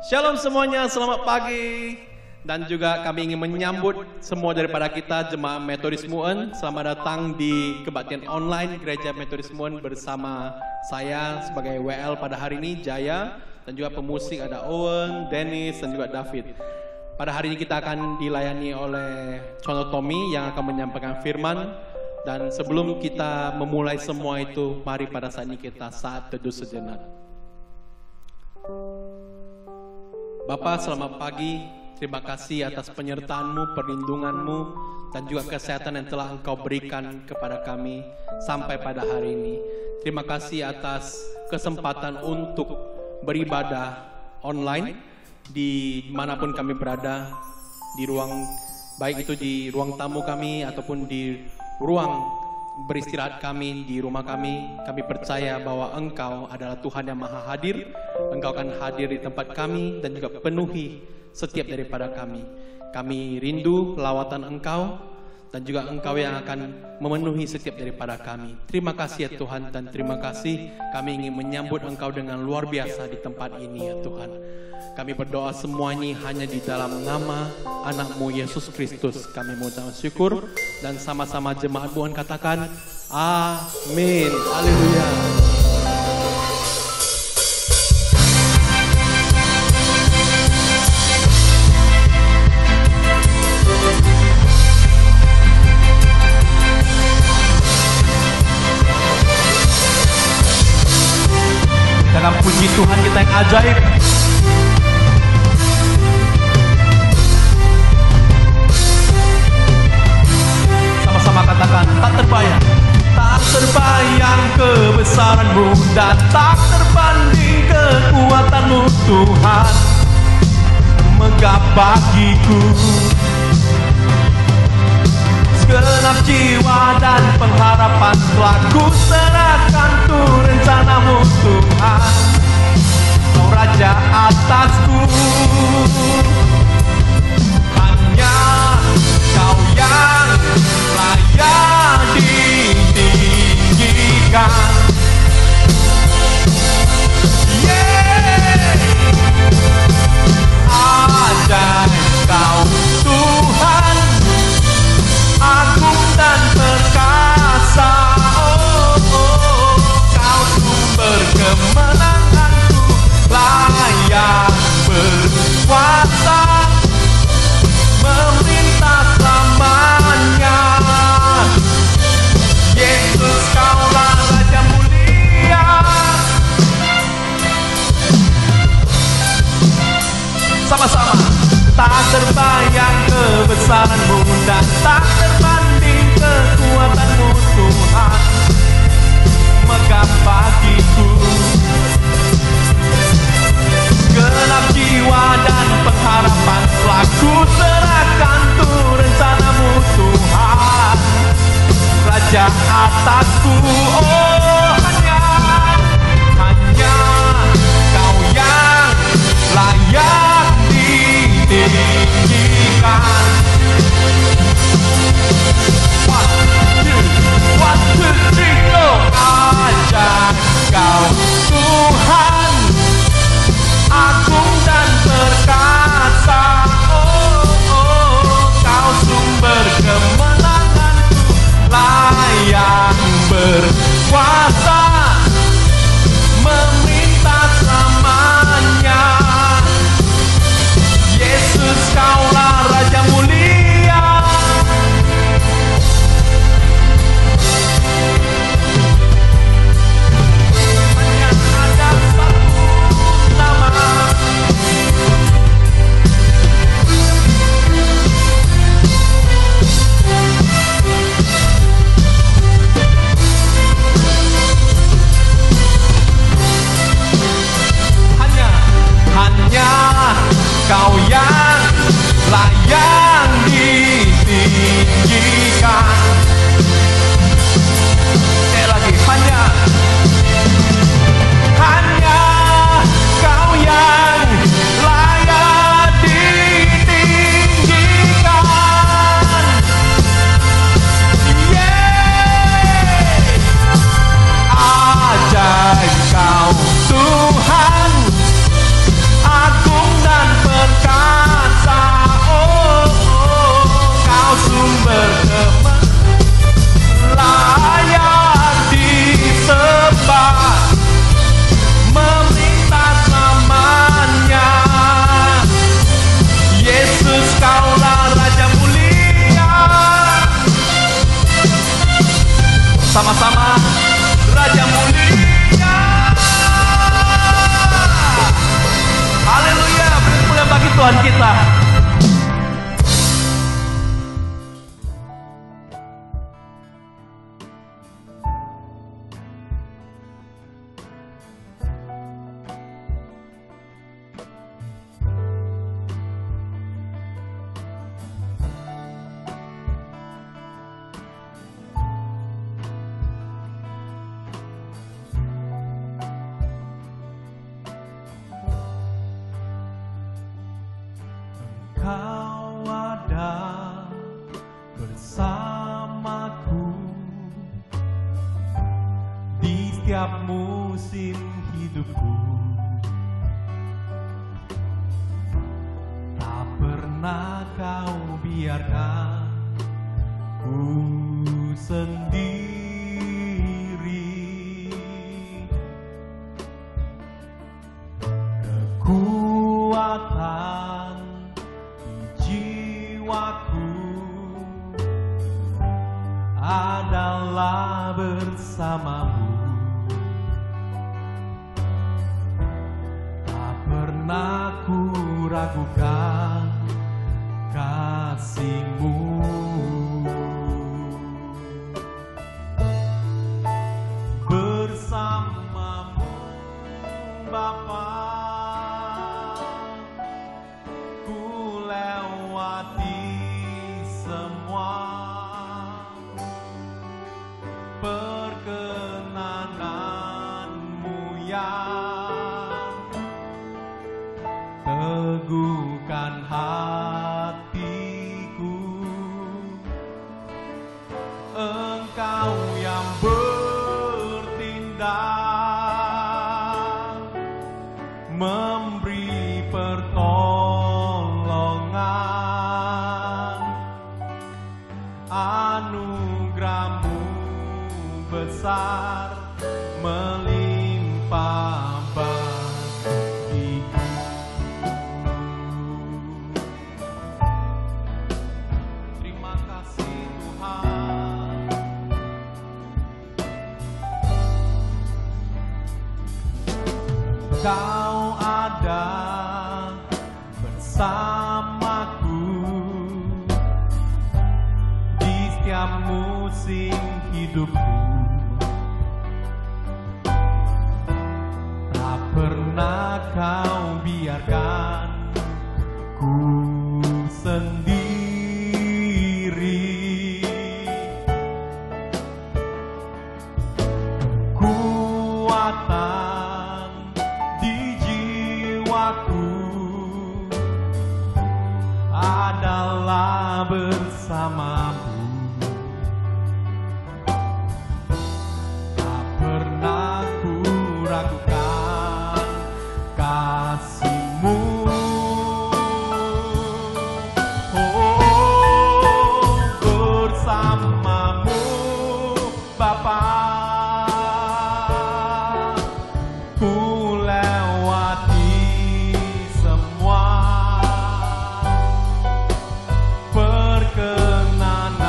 Shalom semuanya, selamat pagi. Dan juga kami ingin menyambut semua daripada kita Jemaat Metodis Muen. Selamat datang di kebaktian online Gereja Metodis Muen bersama saya sebagai WL pada hari ini, Jaya. Dan juga pemusik ada Owen, Dennis, dan juga David. Pada hari ini kita akan dilayani oleh Contoh Tommy yang akan menyampaikan firman. Dan sebelum kita memulai semua itu, mari pada saat ini kita saat teduh sejenak. Bapa, selamat pagi. Terima kasih atas penyertaan-Mu, perlindungan-Mu, dan juga kesehatan yang telah Engkau berikan kepada kami sampai pada hari ini. Terima kasih atas kesempatan untuk beribadah online di manapun kami berada, di ruang, baik itu di ruang tamu kami ataupun di ruang beristirahat kami di rumah kami. Kami percaya bahwa Engkau adalah Tuhan yang maha hadir. Engkau akan hadir di tempat kami dan juga penuhi setiap daripada kami. Kami rindu lawatan Engkau dan juga Engkau yang akan memenuhi setiap daripada kami. Terima kasih ya Tuhan, dan terima kasih kami ingin menyambut Engkau dengan luar biasa di tempat ini ya Tuhan. Kami berdoa semua ini hanya di dalam nama anak-Mu Yesus Kristus. Kami mengucap syukur dan sama-sama jemaat Tuhan katakan amin. Haleluya. Dalam puji Tuhan kita yang ajaib. Sama-sama katakan, tak terbayang. Tak terbayang kebesaran-Mu dan tak terbanding kekuatan-Mu Tuhan. Megah bagiku. Segenap jiwa dan pengharapan telah ku serahkan tuh rencana-Mu Tuhan. Kau Raja atasku, hanya Kau yang layak ditinggikan. Ajaib Kau Tuhan, agung dan perkasa. Kau sumber kemenanganku, layak berkuasa, memerintah selamanya. Yesus, Kaulah Raja mulia. Sama-sama. Tak terbayang kebesaran-Mu dan tak terbanding kekuatan-Mu Tuhan. Megah bagiku. Genap jiwa dan pengharapan telah ku serahkan tuh rencana-Mu Tuhan. Raja atasku, oh hanya Kau yang layak ditinggikan. One, two, three, go. Ajaib Kau Tuhan, agung dan perkasa. Kau sumber kemenanganku, layak Tuhan kita. Kau ada bersamaku di setiap musim hidupku. Tak pernah kau biarkan ku sendiri. Kekuatan jiwaku adalah bersamamu. Tak pernah ku ragukan kasih-Mu. Bersamamu Bapa, perkenananmu yang teguhkan hatiku. Engkau yang bertindak, memberi pertolongan, anugerah-Mu besar melimpah bagiku. Terima kasih Tuhan. Kau ada bersamaku di setiap musim hidupku. Tak pernah kau biarkan ku sendiri. Kekuatan di jiwaku adalah bersamamu. Tak pernah ku ragukan kasih-Mu. Oh, bersamamu Bapa, ku lewati semua perkenanan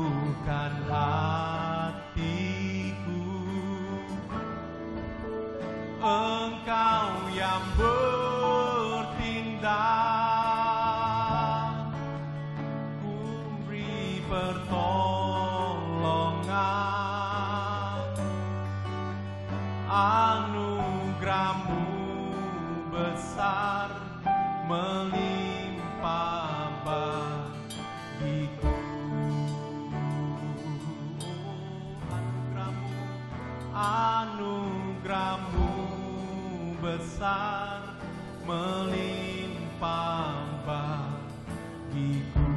menyembuhkan hatiku. Engkau yang bertindak, beri pertolongan. Anugerah-Mu besar melimpah bagiku. Anugerah-Mu besar melimpah bagiku.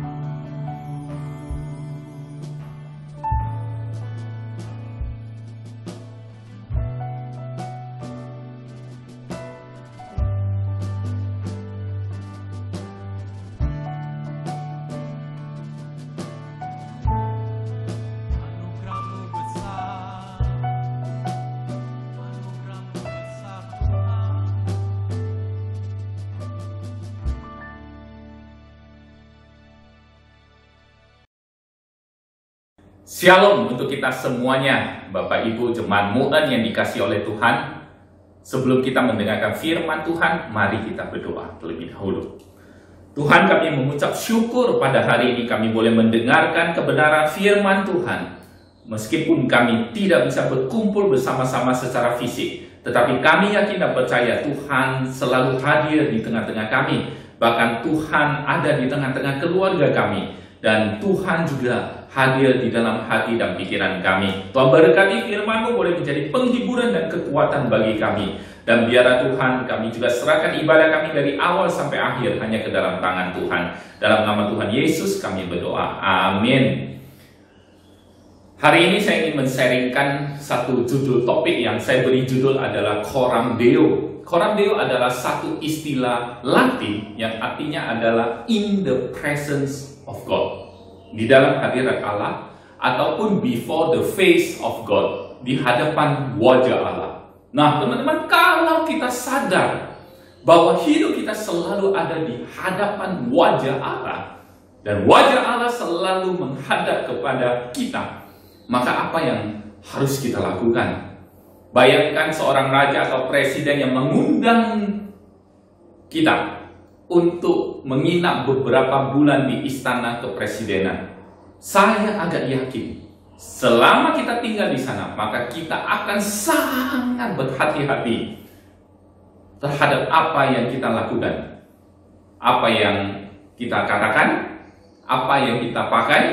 Shalom untuk kita semuanya, Bapak Ibu Jemaat Mu'en yang dikasihi oleh Tuhan. Sebelum kita mendengarkan firman Tuhan, mari kita berdoa terlebih dahulu. Tuhan, kami mengucap syukur pada hari ini kami boleh mendengarkan kebenaran firman Tuhan. Meskipun kami tidak bisa berkumpul bersama-sama secara fisik, tetapi kami yakin dan percaya Tuhan selalu hadir di tengah-tengah kami. Bahkan Tuhan ada di tengah-tengah keluarga kami. Dan Tuhan juga hadir di dalam hati dan pikiran kami. Tuhan berkati firman-Mu boleh menjadi penghiburan dan kekuatan bagi kami. Dan biarlah Tuhan kami juga serahkan ibadah kami dari awal sampai akhir hanya ke dalam tangan Tuhan. Dalam nama Tuhan Yesus kami berdoa. Amin. Hari ini saya ingin men-sharingkan satu judul topik yang saya beri judul adalah Coram Deo. Coram Deo adalah satu istilah Latin yang artinya adalah in the presence of God, di dalam hadirat Allah, ataupun before the face of God, di hadapan wajah Allah. Nah teman-teman, kalau kita sadar bahwa hidup kita selalu ada di hadapan wajah Allah, dan wajah Allah selalu menghadap kepada kita, maka apa yang harus kita lakukan? Bayangkan seorang raja atau presiden yang mengundang kita untuk menginap beberapa bulan di istana kepresidenan. Saya agak yakin, selama kita tinggal di sana, maka kita akan sangat berhati-hati terhadap apa yang kita lakukan, apa yang kita katakan, apa yang kita pakai,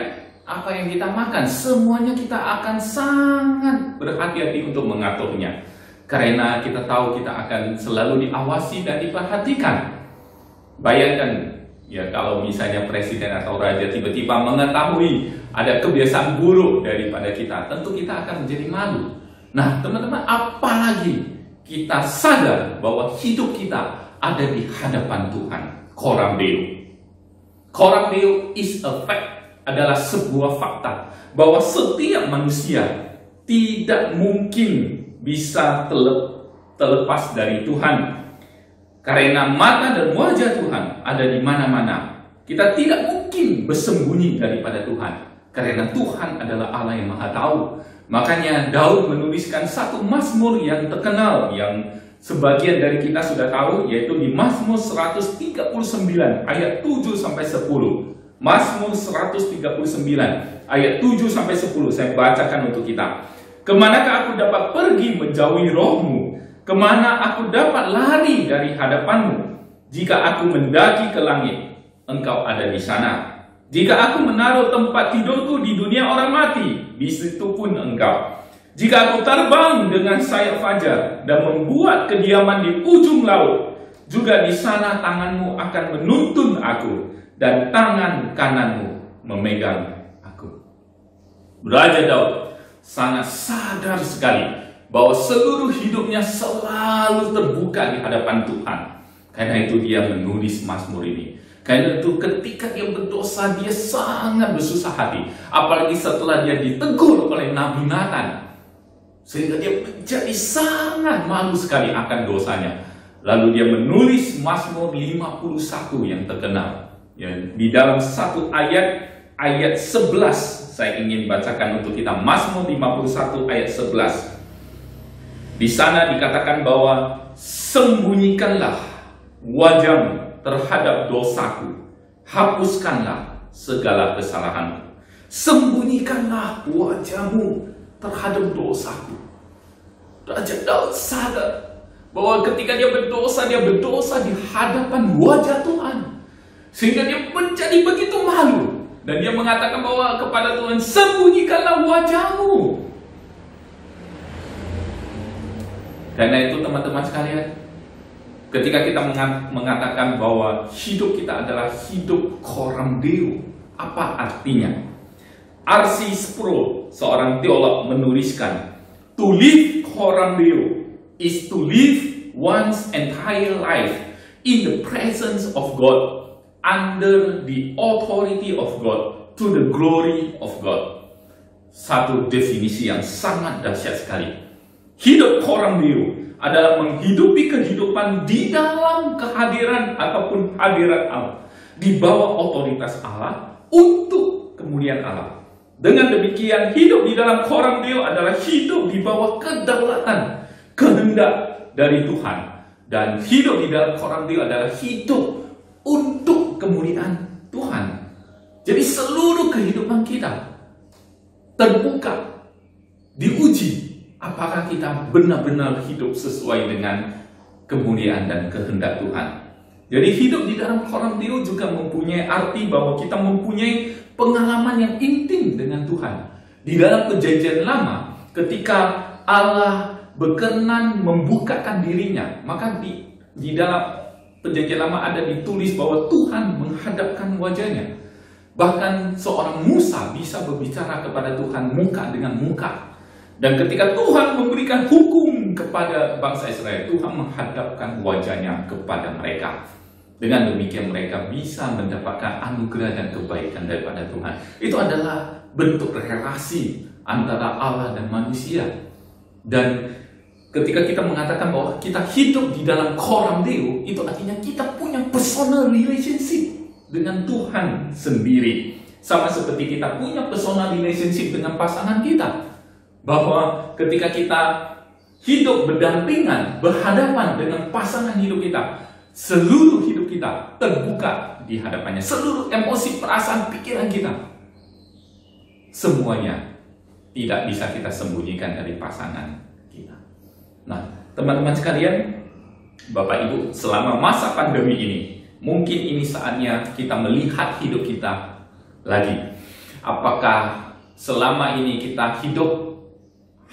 apa yang kita makan. Semuanya kita akan sangat berhati-hati untuk mengaturnya, karena kita tahu kita akan selalu diawasi dan diperhatikan. Bayangkan ya, kalau misalnya presiden atau raja tiba-tiba mengetahui ada kebiasaan buruk daripada kita, tentu kita akan menjadi malu. Nah teman-teman, apalagi kita sadar bahwa hidup kita ada di hadapan Tuhan. Coram Deo. Coram Deo is a fact, adalah sebuah fakta bahwa setiap manusia tidak mungkin bisa terlepas dari Tuhan. Karena mata dan wajah Tuhan ada di mana-mana. Kita tidak mungkin bersembunyi daripada Tuhan. Karena Tuhan adalah Allah yang Maha Tahu. Makanya Daud menuliskan satu mazmur yang terkenal, yang sebagian dari kita sudah tahu, yaitu di Mazmur 139 ayat 7-10. Mazmur 139 ayat 7-10 saya bacakan untuk kita. Kemanakah aku dapat pergi menjauhi roh-Mu? Kemana aku dapat lari dari hadapan-Mu? Jika aku mendaki ke langit, Engkau ada di sana. Jika aku menaruh tempat tidurku di dunia orang mati, di situ pun Engkau. Jika aku terbang dengan sayap fajar dan membuat kediaman di ujung laut, juga di sana tangan-Mu akan menuntun aku, dan tangan kanan-Mu memegang aku. Raja Daud sangat sadar sekali bahwa seluruh hidupnya selalu terbuka di hadapan Tuhan. Karena itu dia menulis mazmur ini. Karena itu ketika dia berdosa, dia sangat bersusah hati. Apalagi setelah dia ditegur oleh Nabi Nathan, sehingga dia menjadi sangat malu sekali akan dosanya. Lalu dia menulis Mazmur 51 yang terkenal. Ya, di dalam satu ayat ayat 11 saya ingin bacakan untuk kita. Mazmur 51 ayat 11. Di sana dikatakan bahwa sembunyikanlah wajahmu terhadap dosaku, hapuskanlah segala kesalahanmu. Sembunyikanlah wajahmu terhadap dosaku. Raja Daud sadar bahwa ketika dia berdosa di hadapan wajah Tuhan, sehingga dia menjadi begitu malu. Dan dia mengatakan bahwa kepada Tuhan, sembunyikanlah wajahmu. Karena itu teman-teman sekalian, ketika kita mengatakan bahwa hidup kita adalah hidup coram Deo, apa artinya? R.C. Sproul, seorang teolog, menuliskan, to live coram Deo is to live one's entire life in the presence of God, under the authority of God, to the glory of God. Satu definisi yang sangat dahsyat sekali. Hidup coram Deo adalah menghidupi kehidupan di dalam kehadiran ataupun hadirat Allah, di bawah otoritas Allah untuk kemuliaan Allah. Dengan demikian, hidup di dalam coram Deo adalah hidup di bawah kedaulatan, kehendak dari Tuhan. Dan hidup di dalam coram Deo adalah hidup untuk kemuliaan Tuhan. Jadi seluruh kehidupan kita terbuka, diuji, apakah kita benar-benar hidup sesuai dengan kemuliaan dan kehendak Tuhan. Jadi hidup di dalam coram Deo juga mempunyai arti bahwa kita mempunyai pengalaman yang intim dengan Tuhan. Di dalam perjanjian lama, ketika Allah berkenan membukakan dirinya, maka di dalam perjanjian lama ada ditulis bahwa Tuhan menghadapkan wajahnya. Bahkan seorang Musa bisa berbicara kepada Tuhan muka dengan muka. Dan ketika Tuhan memberikan hukum kepada bangsa Israel, Tuhan menghadapkan wajahnya kepada mereka. Dengan demikian mereka bisa mendapatkan anugerah dan kebaikan daripada Tuhan. Itu adalah bentuk relasi antara Allah dan manusia. Dan ketika kita mengatakan bahwa kita hidup di dalam coram Deo, itu artinya kita punya personal relationship dengan Tuhan sendiri. Sama seperti kita punya personal relationship dengan pasangan kita. Bahwa ketika kita hidup berdampingan, berhadapan dengan pasangan hidup kita, seluruh hidup kita terbuka di hadapannya. Seluruh emosi, perasaan, pikiran kita, semuanya tidak bisa kita sembunyikan dari pasangan kita. Nah, teman-teman sekalian, Bapak Ibu, selama masa pandemi ini, mungkin ini saatnya kita melihat hidup kita lagi. Apakah selama ini kita hidup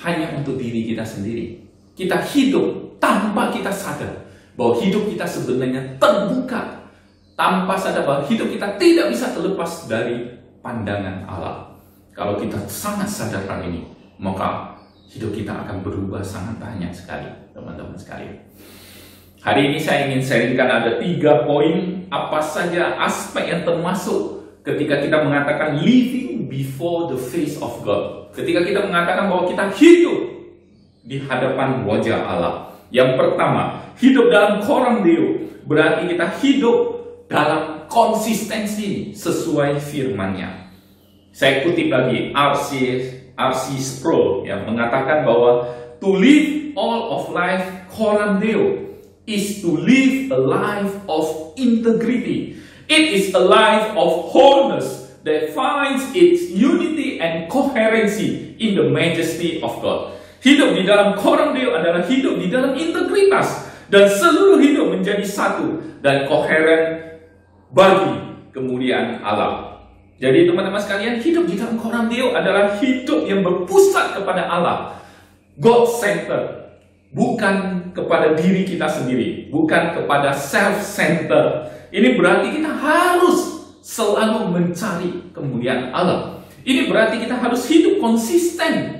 hanya untuk diri kita sendiri? Kita hidup tanpa kita sadar bahwa hidup kita sebenarnya terbuka, tanpa sadar bahwa hidup kita tidak bisa terlepas dari pandangan Allah. Kalau kita sangat sadar hal ini, maka hidup kita akan berubah sangat banyak sekali, teman-teman sekalian. Hari ini saya ingin sharingkan ada 3 poin apa saja aspek yang termasuk ketika kita mengatakan living before the face of God. Ketika kita mengatakan bahwa kita hidup di hadapan wajah Allah. Yang pertama, hidup dalam coram Deo berarti kita hidup dalam konsistensi sesuai firman-Nya. Saya kutip lagi R.C. Sproul yang mengatakan bahwa to live all of life coram Deo is to live a life of integrity. It is a life of wholeness that finds its unity and coherency in the majesty of God. Hidup di dalam coram Deo adalah hidup di dalam integritas, dan seluruh hidup menjadi satu dan koheren bagi kemuliaan Allah. Jadi teman-teman sekalian, hidup di dalam coram Deo adalah hidup yang berpusat kepada Allah, God-centered, bukan kepada diri kita sendiri, bukan kepada self-centered. Ini berarti kita harus selalu mencari kemuliaan Allah. Ini berarti kita harus hidup konsisten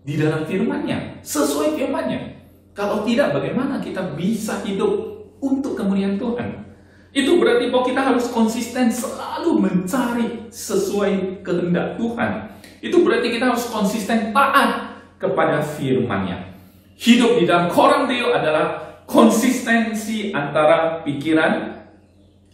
di dalam firman-Nya, sesuai firman-Nya. Kalau tidak, bagaimana kita bisa hidup untuk kemuliaan Tuhan? Itu berarti bahwa kita harus konsisten selalu mencari sesuai kehendak Tuhan. Itu berarti kita harus konsisten taat kepada firman-Nya. Hidup di dalam coram Deo adalah konsistensi antara pikiran,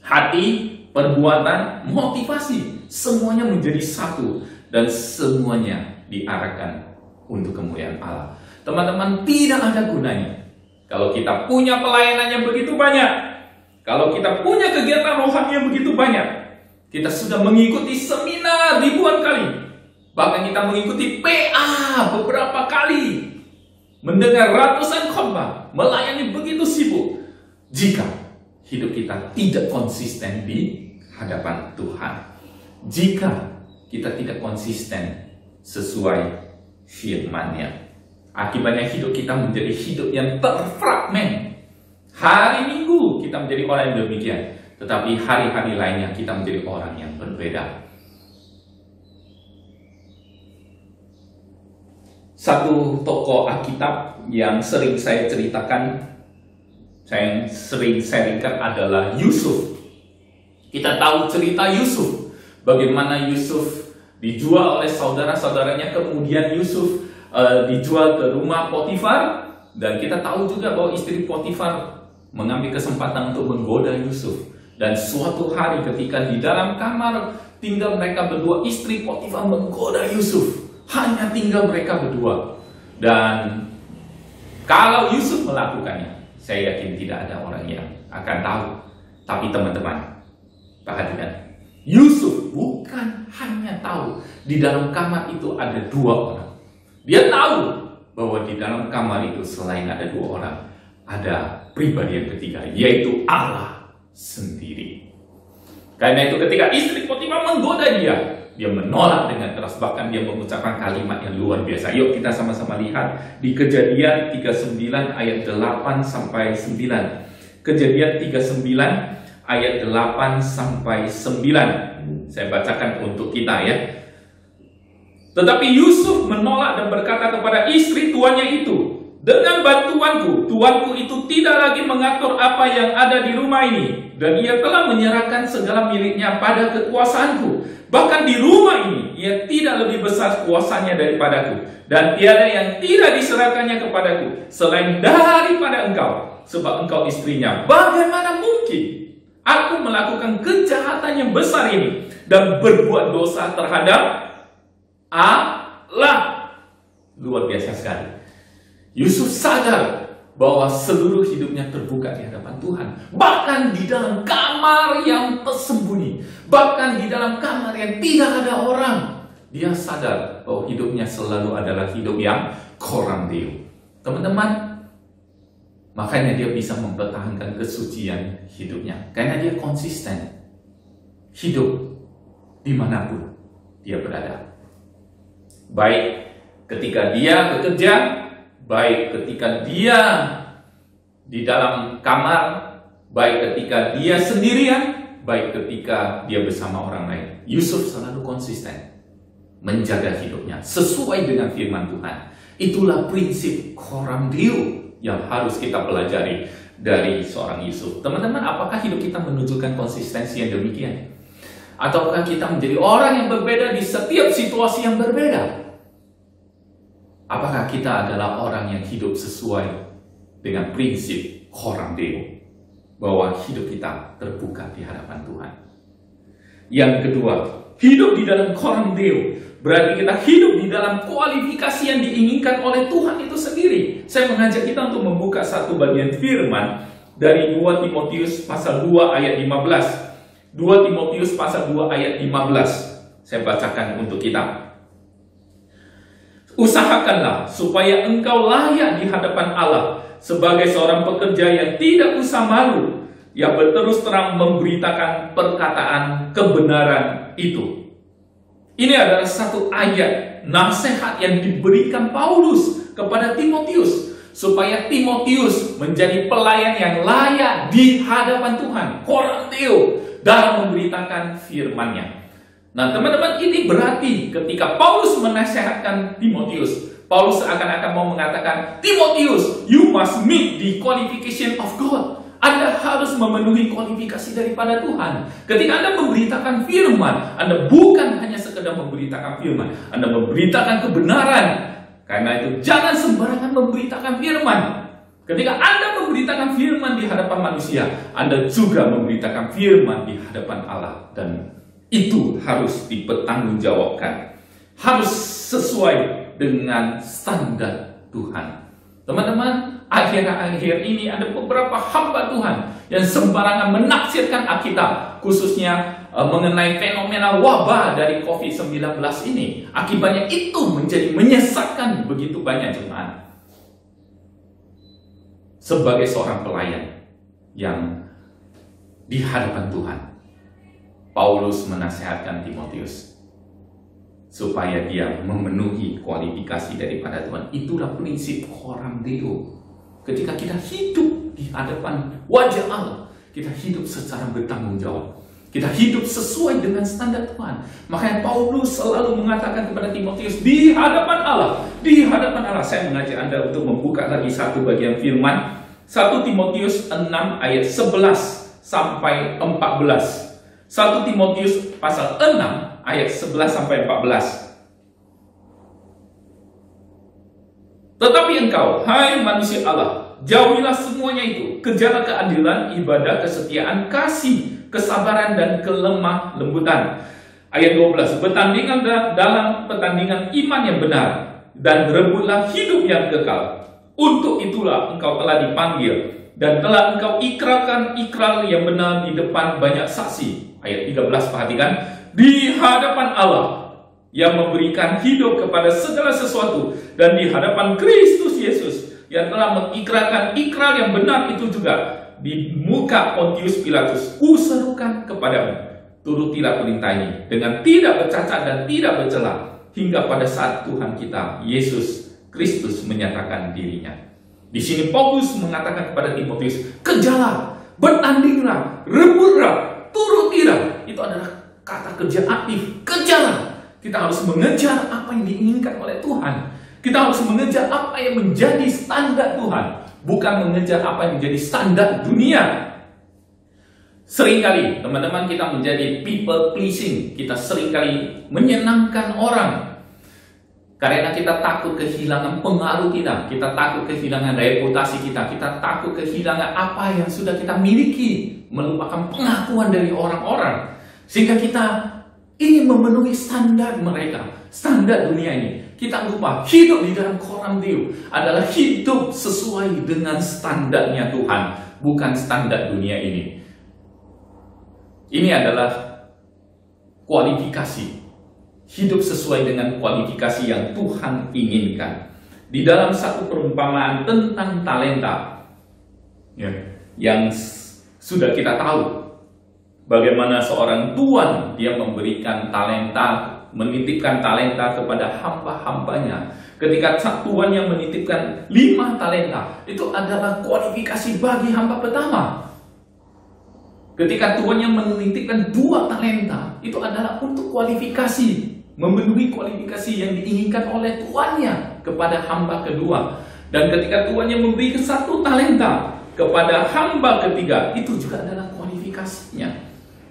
hati, perbuatan, motivasi, semuanya menjadi satu dan semuanya diarahkan untuk kemuliaan Allah. Teman-teman, tidak ada gunanya kalau kita punya pelayanannya begitu banyak, kalau kita punya kegiatan rohani yang begitu banyak, kita sudah mengikuti seminar ribuan kali, bahkan kita mengikuti PA beberapa kali, mendengar ratusan khotbah, melayani begitu sibuk, jika hidup kita tidak konsisten di hadapan Tuhan, jika kita tidak konsisten sesuai firman-Nya, akibatnya hidup kita menjadi hidup yang terfragmen. Hari Minggu kita menjadi orang yang demikian, tetapi hari-hari lainnya kita menjadi orang yang berbeda. Satu tokoh Alkitab yang sering saya ceritakan, saya sering sharingkan adalah Yusuf. Kita tahu cerita Yusuf, bagaimana Yusuf dijual oleh saudara-saudaranya, kemudian Yusuf dijual ke rumah Potifar, dan kita tahu juga bahwa istri Potifar mengambil kesempatan untuk menggoda Yusuf. Dan suatu hari ketika di dalam kamar tinggal mereka berdua, istri Potifar menggoda Yusuf, hanya tinggal mereka berdua. Dan kalau Yusuf melakukannya, saya yakin tidak ada orang yang akan tahu. Tapi teman-teman, perhatikan, Yusuf bukan hanya tahu di dalam kamar itu ada dua orang. Dia tahu bahwa di dalam kamar itu selain ada dua orang, ada pribadi yang ketiga, yaitu Allah sendiri. Karena itu ketika istri Potifar menggoda dia menolak dengan keras, bahkan dia mengucapkan kalimat yang luar biasa. Yuk kita sama-sama lihat di Kejadian 39 ayat 8 sampai 9. Kejadian 39 ayat 8 sampai 9. Saya bacakan untuk kita ya. Tetapi Yusuf menolak dan berkata kepada istri tuannya itu, dengan bantuanku, tuanku itu tidak lagi mengatur apa yang ada di rumah ini, dan ia telah menyerahkan segala miliknya pada kekuasaanku. Bahkan di rumah ini, ia tidak lebih besar kuasanya daripadaku, dan tiada yang tidak diserahkannya kepadaku, selain daripada engkau, sebab engkau istrinya. Bagaimana mungkin aku melakukan kejahatan yang besar ini, dan berbuat dosa terhadap Allah? Luar biasa sekali. Yusuf sadar bahwa seluruh hidupnya terbuka di hadapan Tuhan. Bahkan di dalam kamar yang tersembunyi, bahkan di dalam kamar yang tidak ada orang, dia sadar bahwa hidupnya selalu adalah hidup yang coram Deo. Teman-teman, makanya dia bisa mempertahankan kesucian hidupnya, karena dia konsisten hidup dimanapun dia berada. Baik ketika dia bekerja, baik ketika dia di dalam kamar, baik ketika dia sendirian, baik ketika dia bersama orang lain. Yusuf selalu konsisten menjaga hidupnya sesuai dengan firman Tuhan. Itulah prinsip coram Deo yang harus kita pelajari dari seorang Yusuf. Teman-teman, apakah hidup kita menunjukkan konsistensi yang demikian? Ataukah kita menjadi orang yang berbeda di setiap situasi yang berbeda? Apakah kita adalah orang yang hidup sesuai dengan prinsip coram Deo, bahwa hidup kita terbuka di hadapan Tuhan? Yang kedua, hidup di dalam coram Deo berarti kita hidup di dalam kualifikasi yang diinginkan oleh Tuhan itu sendiri. Saya mengajak kita untuk membuka satu bagian firman dari 2 Timotius pasal 2 ayat 15. 2 Timotius pasal 2 ayat 15. Saya bacakan untuk kita. Usahakanlah supaya engkau layak di hadapan Allah sebagai seorang pekerja yang tidak usah malu, yang berterus terang memberitakan perkataan kebenaran itu. Ini adalah satu ayat nasihat yang diberikan Paulus kepada Timotius, supaya Timotius menjadi pelayan yang layak di hadapan Tuhan, coram Deo, dalam memberitakan firman-Nya. Nah teman-teman, ini berarti ketika Paulus menasihatkan Timotius, Paulus seakan-akan mau mengatakan, Timotius, you must meet the qualification of God. Anda harus memenuhi kualifikasi daripada Tuhan. Ketika Anda memberitakan firman, Anda bukan hanya sekedar memberitakan firman, Anda memberitakan kebenaran. Karena itu jangan sembarangan memberitakan firman. Ketika Anda memberitakan firman di hadapan manusia, Anda juga memberitakan firman di hadapan Allah. Dan itu harus dipertanggungjawabkan. Harus sesuai dengan standar Tuhan. Teman-teman, akhir-akhir ini ada beberapa hamba Tuhan yang sembarangan menafsirkan Alkitab, khususnya mengenai fenomena wabah dari COVID-19 ini. Akibatnya itu menjadi menyesatkan begitu banyak jemaat. Sebagai seorang pelayan yang di hadapan Tuhan, Paulus menasihatkan Timotius supaya dia memenuhi kualifikasi daripada Tuhan. Itulah prinsip coram Deo. Ketika kita hidup di hadapan wajah Allah, kita hidup secara bertanggung jawab. Kita hidup sesuai dengan standar Tuhan. Makanya Paulus selalu mengatakan kepada Timotius, di hadapan Allah, di hadapan Allah. Saya mengajak Anda untuk membuka lagi satu bagian firman, 1 Timotius 6 ayat 11 sampai 14. 1 Timotius pasal 6 ayat 11 sampai 14. Tetapi engkau, hai manusia Allah, jauhilah semuanya itu. Kejarlah keadilan, ibadah, kesetiaan, kasih, kesabaran, dan kelemah lembutan. Ayat 12. Bertandingkan dalam pertandingan iman yang benar, dan rebutlah hidup yang kekal. Untuk itulah engkau telah dipanggil, dan telah engkau ikrarkan ikrar yang benar di depan banyak saksi. Ayat 13, perhatikan. Di hadapan Allah yang memberikan hidup kepada segala sesuatu, dan di hadapan Kristus Yesus yang telah mengikrarkan ikrar yang benar itu juga di muka Pontius Pilatus, kuserukan kepadamu, turutilah perintah ini dengan tidak bercacat dan tidak bercela, hingga pada saat Tuhan kita Yesus Kristus menyatakan dirinya. Di sini Paulus mengatakan kepada Timotius, kejarlah, bertandinglah, rebutlah, turutilah. Itu adalah kata kerja aktif. Kejarlah. Kita harus mengejar apa yang diinginkan oleh Tuhan. Kita harus mengejar apa yang menjadi standar Tuhan, bukan mengejar apa yang menjadi standar dunia. Seringkali teman-teman kita menjadi people pleasing. Kita seringkali menyenangkan orang karena kita takut kehilangan pengaruh kita, kita takut kehilangan reputasi kita, kita takut kehilangan apa yang sudah kita miliki, melupakan pengakuan dari orang-orang, sehingga kita ingin memenuhi standar mereka, standar dunia ini. Kita lupa hidup di dalam coram Deo adalah hidup sesuai dengan standarnya Tuhan, bukan standar dunia ini. Ini adalah kualifikasi. Hidup sesuai dengan kualifikasi yang Tuhan inginkan. Di dalam satu perumpamaan tentang talenta, yang sudah kita tahu, bagaimana seorang tuan dia memberikan talenta, menitipkan talenta kepada hamba-hambanya. Ketika tuan yang menitipkan 5 talenta, itu adalah kualifikasi bagi hamba pertama. Ketika tuan yang menitipkan 2 talenta, itu adalah untuk kualifikasi, memenuhi kualifikasi yang diinginkan oleh tuannya kepada hamba kedua. Dan ketika tuannya memberi 1 talenta kepada hamba ketiga, itu juga adalah kualifikasinya.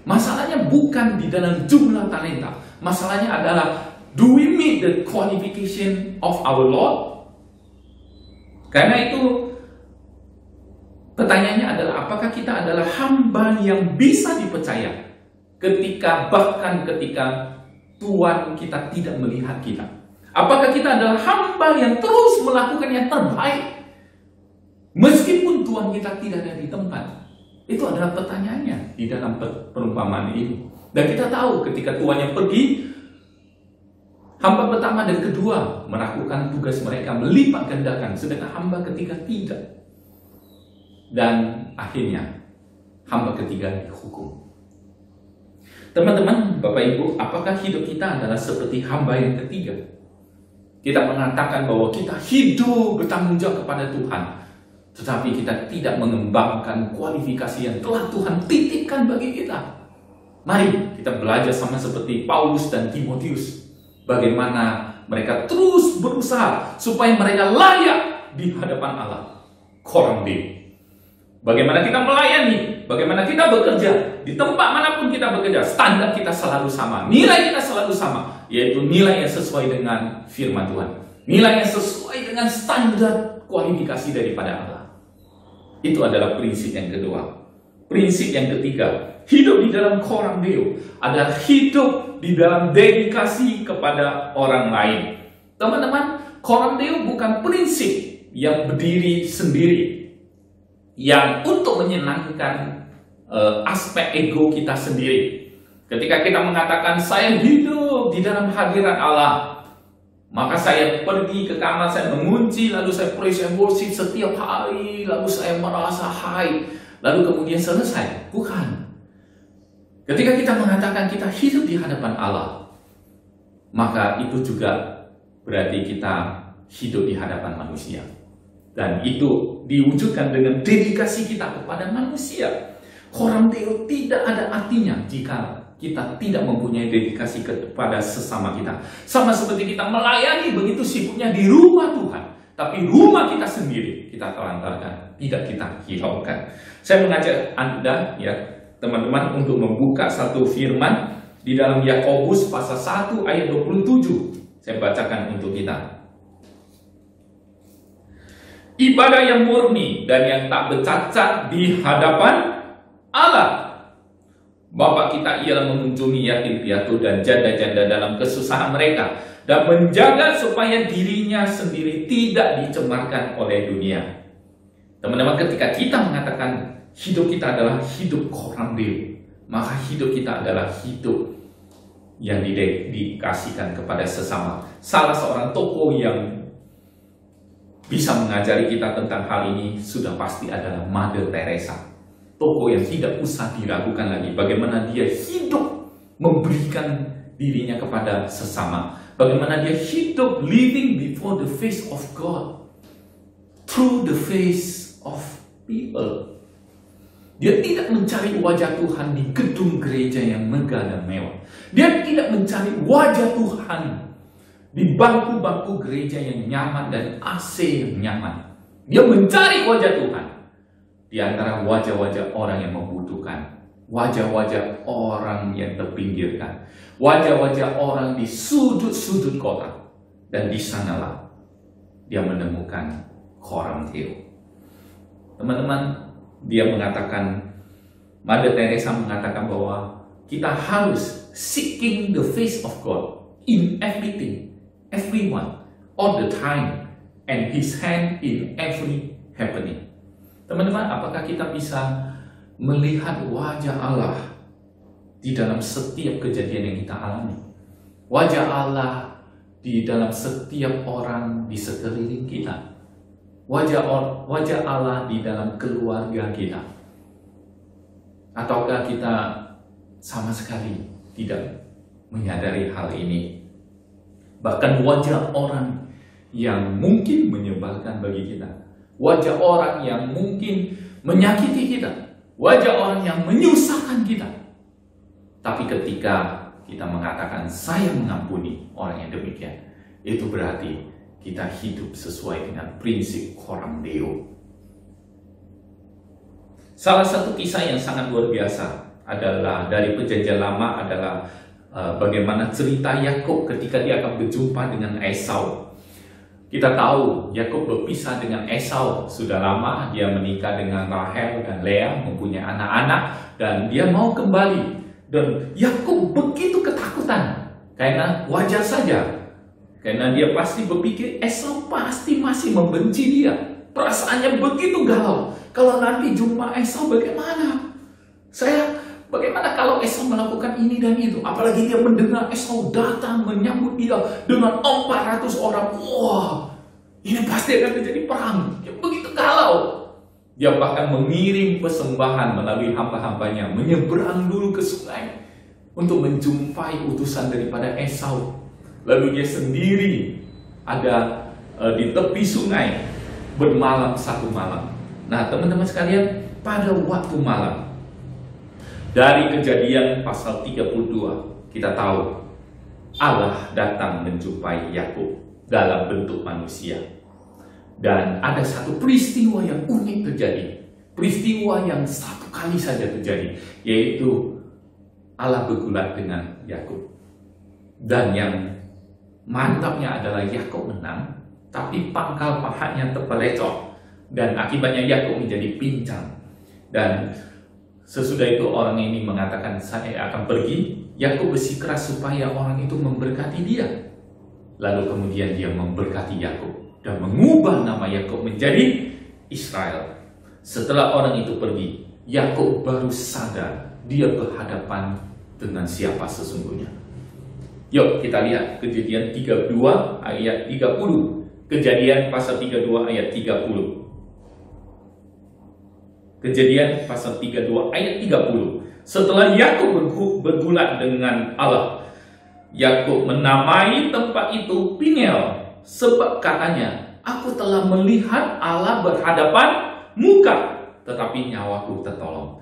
Masalahnya bukan di dalam jumlah talenta. Masalahnya adalah, do we meet the qualification of our Lord? Karena itu pertanyaannya adalah, apakah kita adalah hamba yang bisa dipercaya bahkan ketika Tuhan kita tidak melihat kita? Apakah kita adalah hamba yang terus melakukan yang terbaik meskipun Tuhan kita tidak ada di tempat? Itu adalah pertanyaannya di dalam perumpamaan ini. Dan kita tahu ketika Tuhan yang pergi, hamba pertama dan kedua melakukan tugas mereka melipat gandakan, sedangkan hamba ketiga tidak. Dan akhirnya hamba ketiga dihukum. Teman-teman, Bapak Ibu, apakah hidup kita adalah seperti hamba yang ketiga? Kita mengatakan bahwa kita hidup bertanggung jawab kepada Tuhan, tetapi kita tidak mengembangkan kualifikasi yang telah Tuhan titipkan bagi kita. Mari kita belajar sama seperti Paulus dan Timotius, bagaimana mereka terus berusaha supaya mereka layak di hadapan Allah. Coram Deo. Bagaimana kita melayani, bagaimana kita bekerja, di tempat manapun kita bekerja, standar kita selalu sama, nilai kita selalu sama, yaitu nilai yang sesuai dengan firman Tuhan, nilai yang sesuai dengan standar kualifikasi daripada Allah. Itu adalah prinsip yang kedua. Prinsip yang ketiga, hidup di dalam coram Deo adalah hidup di dalam dedikasi kepada orang lain. Teman-teman, coram Deo bukan prinsip yang berdiri sendiri, yang untuk menyenangkan aspek ego kita sendiri. Ketika kita mengatakan saya hidup di dalam hadirat Allah, maka saya pergi ke kamar, saya mengunci, lalu saya praise and worship setiap hari, lalu saya merasa high, lalu kemudian selesai. Bukan. Ketika kita mengatakan kita hidup di hadapan Allah, maka itu juga berarti kita hidup di hadapan manusia. Dan itu diwujudkan dengan dedikasi kita kepada manusia. Coram Deo tidak ada artinya jika kita tidak mempunyai dedikasi kepada sesama kita. Sama seperti kita melayani begitu sibuknya di rumah Tuhan, tapi rumah kita sendiri kita telantarkan, tidak kita hiraukan. Saya mengajak Anda, ya teman-teman, untuk membuka satu firman di dalam Yakobus pasal 1 ayat 27. Saya bacakan untuk kita. Ibadah yang murni dan yang tak bercacat di hadapan Allah. Bapa kita ialah mengunjungi yatim piatu dan janda-janda dalam kesusahan mereka, dan menjaga supaya dirinya sendiri tidak dicemarkan oleh dunia. Teman-teman, ketika kita mengatakan hidup kita adalah hidup coram Deo, maka hidup kita adalah hidup yang dikasihkan kepada sesama. Salah seorang tokoh yang bisa mengajari kita tentang hal ini sudah pasti adalah Mother Teresa. Tokoh yang tidak usah diragukan lagi bagaimana dia hidup memberikan dirinya kepada sesama. Bagaimana dia hidup living before the face of God, through the face of people. Dia tidak mencari wajah Tuhan di gedung gereja yang megah dan mewah. Dia tidak mencari wajah Tuhan di bangku-bangku gereja yang nyaman dan AC yang nyaman. Dia mencari wajah Tuhan di antara wajah-wajah orang yang membutuhkan, wajah-wajah orang yang terpinggirkan, wajah-wajah orang di sudut-sudut kota. Dan di sanalah dia menemukan coram Deo. Teman-teman, dia mengatakan, Mother Teresa mengatakan bahwa kita harus seeking the face of God in everything, everyone, all the time, and His hand in every happening. Teman-teman, apakah kita bisa melihat wajah Allah di dalam setiap kejadian yang kita alami? Wajah Allah di dalam setiap orang di sekeliling kita. Wajah Allah di dalam keluarga kita. Ataukah kita sama sekali tidak menyadari hal ini? Bahkan wajah orang yang mungkin menyebalkan bagi kita, wajah orang yang mungkin menyakiti kita, wajah orang yang menyusahkan kita. Tapi ketika kita mengatakan saya mengampuni orang yang demikian, itu berarti kita hidup sesuai dengan prinsip coram Deo. Salah satu kisah yang sangat luar biasa adalah dari Perjanjian Lama adalah bagaimana cerita Yakub ketika dia akan berjumpa dengan Esau. Kita tahu Yakub berpisah dengan Esau sudah lama, dia menikah dengan Rahel dan Lea, mempunyai anak-anak, dan dia mau kembali. Dan Yakub begitu ketakutan, karena wajar saja, karena dia pasti berpikir Esau pasti masih membenci dia. Perasaannya begitu galau. Kalau nanti jumpa Esau bagaimana? Bagaimana kalau Esau melakukan ini dan itu? Apalagi dia mendengar Esau datang menyambut dia dengan 400 orang. Wah, ini pasti akan terjadi perang. Dia begitu galau. Dia bahkan mengirim persembahan melalui hamba-hambanya, menyeberang dulu ke sungai untuk menjumpai utusan daripada Esau. Lalu dia sendiri ada di tepi sungai bermalam satu malam. Nah, teman-teman sekalian, pada waktu malam, dari Kejadian pasal 32, kita tahu Allah datang menjumpai Yakub dalam bentuk manusia. Dan ada satu peristiwa yang unik terjadi. Peristiwa yang satu kali saja terjadi, yaitu Allah bergulat dengan Yakub. Dan yang mantapnya adalah Yakub menang, tapi pangkal pahanya terpelecok. Dan akibatnya Yakub menjadi pincang. Dan sesudah itu orang ini mengatakan, saya akan pergi. Yakub bersikeras supaya orang itu memberkati dia. Lalu kemudian dia memberkati Yakub dan mengubah nama Yakub menjadi Israel. Setelah orang itu pergi, Yakub baru sadar dia berhadapan dengan siapa sesungguhnya. Yuk kita lihat Kejadian 32 ayat 30. Kejadian pasal 32 ayat 30. Kejadian pasal 32 ayat 30. Setelah Yakub bergulat dengan Allah, Yakub menamai tempat itu Peniel, sebab katanya, aku telah melihat Allah berhadapan muka, tetapi nyawaku tertolong.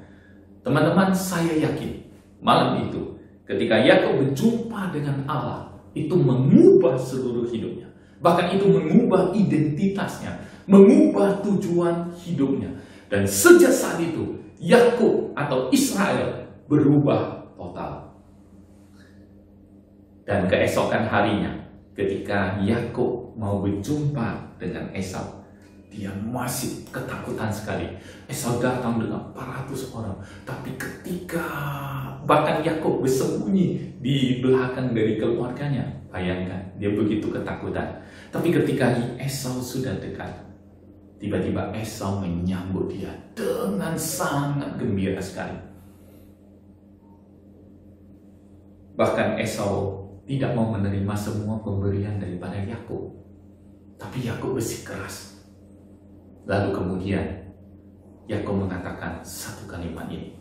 Teman-teman, saya yakin malam itu ketika Yakub berjumpa dengan Allah, itu mengubah seluruh hidupnya. Bahkan itu mengubah identitasnya, mengubah tujuan hidupnya. Dan sejak saat itu, Yakub atau Israel berubah total. Dan keesokan harinya, ketika Yakub mau berjumpa dengan Esau, dia masih ketakutan sekali. Esau datang dengan 400 orang. Tapi ketika bahkan Yakub bersembunyi di belakang dari keluarganya, bayangkan, dia begitu ketakutan. Tapi ketika Esau sudah dekat, tiba-tiba Esau menyambut dia dengan sangat gembira sekali. Bahkan Esau tidak mau menerima semua pemberian daripada Yakub. Tapi Yakub bersikeras. Lalu kemudian Yakub mengatakan satu kalimat ini.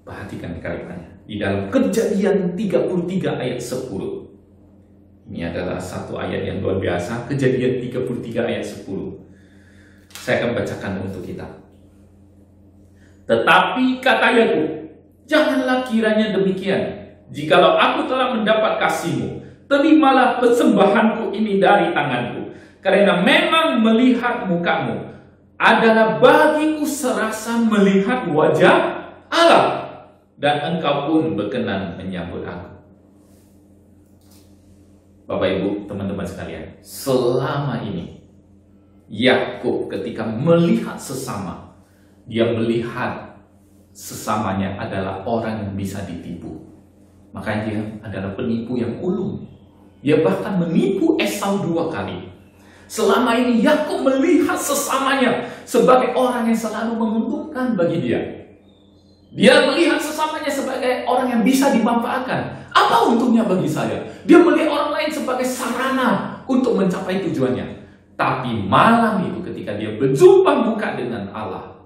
Perhatikan kalimatnya. Di dalam Kejadian 33 ayat 10. Ini adalah satu ayat yang luar biasa. Kejadian 33 ayat 10. Saya akan bacakan untuk kita. Tetapi kata Yakub, janganlah kiranya demikian. Jikalau aku telah mendapat kasih-Mu, terimalah persembahanku ini dari tanganku. Karena memang melihat muka-Mu adalah bagiku serasa melihat wajah Allah. Dan Engkau pun berkenan menyambut aku. Bapak Ibu, teman-teman sekalian, selama ini Yakub ketika melihat sesama, dia melihat sesamanya adalah orang yang bisa ditipu. Makanya dia adalah penipu yang ulung. Dia bahkan menipu Esau 2 kali. Selama ini Yakub melihat sesamanya sebagai orang yang selalu menguntungkan bagi dia. Dia melihat sesamanya sebagai orang yang bisa dimanfaatkan. Apa untungnya bagi saya? Dia melihat orang lain sebagai sarana untuk mencapai tujuannya. Tapi malam itu ketika dia berjumpa muka dengan Allah,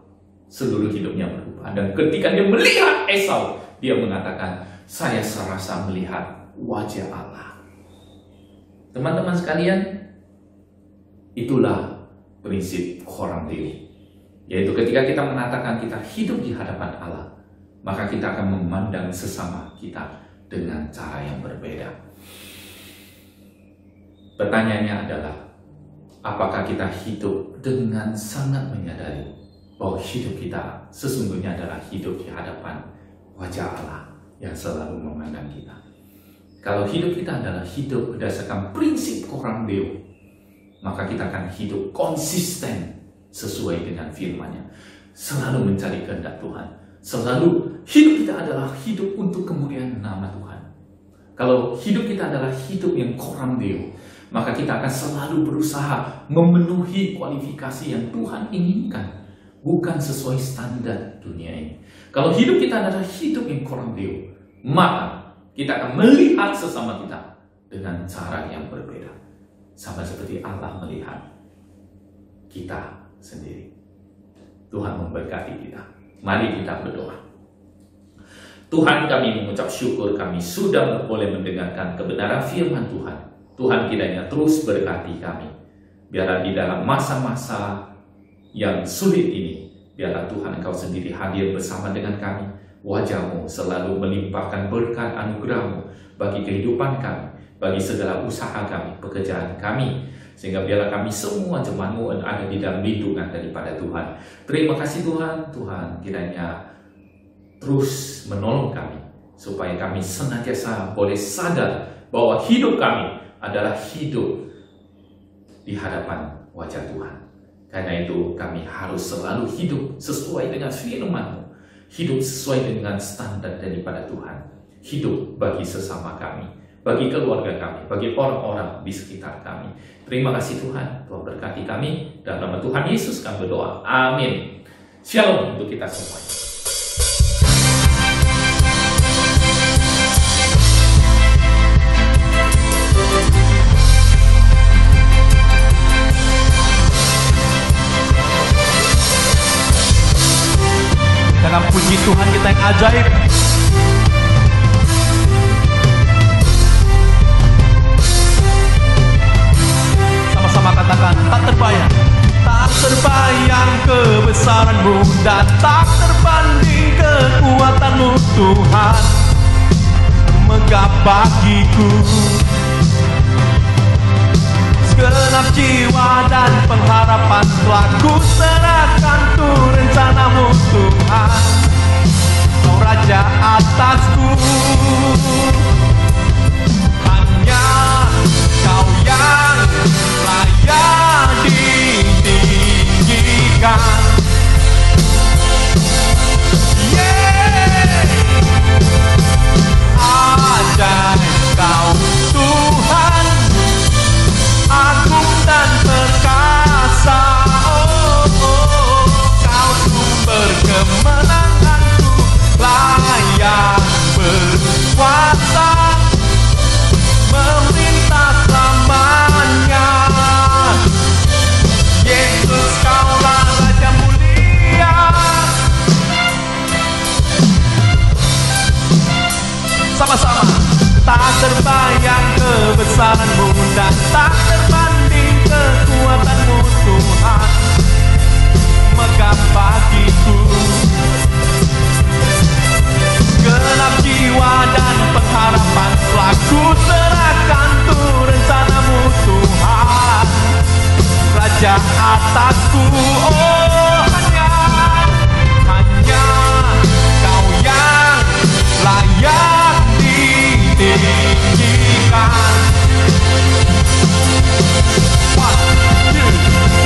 seluruh hidupnya berubah. Dan ketika dia melihat Esau, dia mengatakan, saya serasa melihat wajah Allah. Teman-teman sekalian, itulah prinsip Koram Dewi. Yaitu ketika kita mengatakan kita hidup di hadapan Allah, maka kita akan memandang sesama kita dengan cara yang berbeda. Pertanyaannya adalah, apakah kita hidup dengan sangat menyadari bahwa hidup kita sesungguhnya adalah hidup di hadapan wajah Allah yang selalu memandang kita? Kalau hidup kita adalah hidup berdasarkan prinsip Koram Deo, maka kita akan hidup konsisten sesuai dengan firman-Nya, selalu mencari kehendak Tuhan, selalu hidup kita adalah hidup untuk kemuliaan nama Tuhan. Kalau hidup kita adalah hidup yang Koram Deo, maka kita akan selalu berusaha memenuhi kualifikasi yang Tuhan inginkan, bukan sesuai standar dunia ini. Kalau hidup kita adalah hidup yang Koram Deo, maka kita akan melihat sesama kita dengan cara yang berbeda, sama seperti Allah melihat kita sendiri. Tuhan memberkati kita. Mari kita berdoa. Tuhan, kami mengucap syukur kami sudah boleh mendengarkan kebenaran firman Tuhan. Tuhan, kiranya terus berkati kami. Biarlah di dalam masa-masa yang sulit ini, biarlah Tuhan Engkau sendiri hadir bersama dengan kami. Wajah-Mu selalu melimpahkan berkat anugerah-Mu bagi kehidupan kami, bagi segala usaha kami, pekerjaan kami, sehingga biarlah kami semua jemaat-Mu ada di dalam lindungan daripada Tuhan. Terima kasih Tuhan. Tuhan kiranya terus menolong kami, supaya kami senantiasa boleh sadar bahwa hidup kami adalah hidup di hadapan wajah Tuhan. Karena itu kami harus selalu hidup sesuai dengan firman-Mu, hidup sesuai dengan standar daripada Tuhan, hidup bagi sesama kami, bagi keluarga kami, bagi orang-orang di sekitar kami. Terima kasih Tuhan, Tuhan berkati kami. Dalam nama Tuhan Yesus kami berdoa. Amin. Shalom untuk kita semuanya. Dengan puji Tuhan kita yang ajaib. Sama-sama katakan, tak terbayang. Tak terbayang kebesaran-Mu dan tak terbanding kekuatan-Mu Tuhan. Megah bagiku. Segenap jiwa dan pengharapan telah ku serahkan tuh rencana-Mu Tuhan. Kau Raja atasku, hanya Kau yang layak ditinggikan. Ajaib Kau Tuhan, agung dan perkasa. Kau sumber kemenanganku, layak berkuasa, memerintah selamanya. Yesus Kaulah Raja mulia. Sama-sama. Tak terbayang kebesaran-Mu dan tak terbanding kekuatan-Mu Tuhan. Megah bagiku. Genap jiwa dan pengharapan telah ku serahkan tuh rencana-Mu Tuhan. Raja atasku, oh hanya Kau yang layak ditinggikan.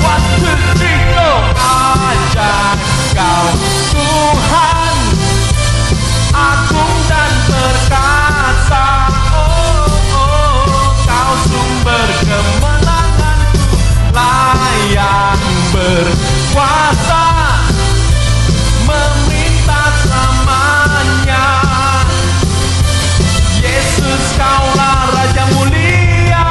One, two, three, go. Ajaib Kau Tuhan, agung dan perkasa. Kau sumber kemenanganku, layak berkuasa, memerintah selamanya. Yesus Kaulah Raja mulia.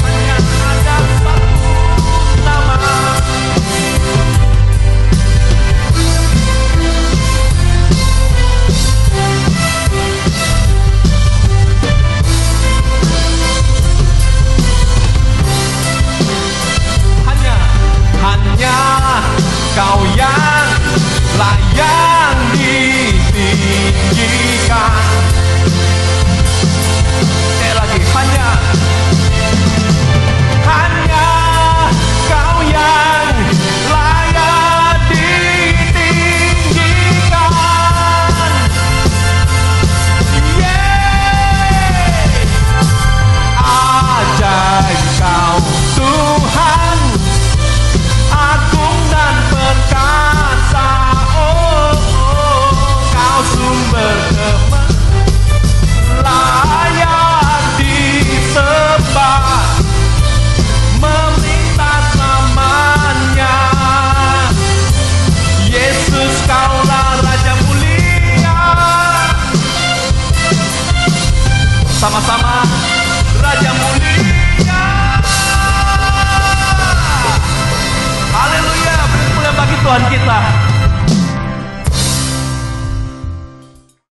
Hanya ada satu nama, hanya Kau yang layak ditinggikan. Sekali lagi, hanya Kau yang layak ditinggikan. Ajaib Kau Tuhan, agung dan perkasa. Kau sumber kemenangan, layak disembah, memerintah selamanya. Yesus Kaulah Raja mulia. Sama-sama, Raja mulia. Haleluya, beri kemuliaan bagi Tuhan kita.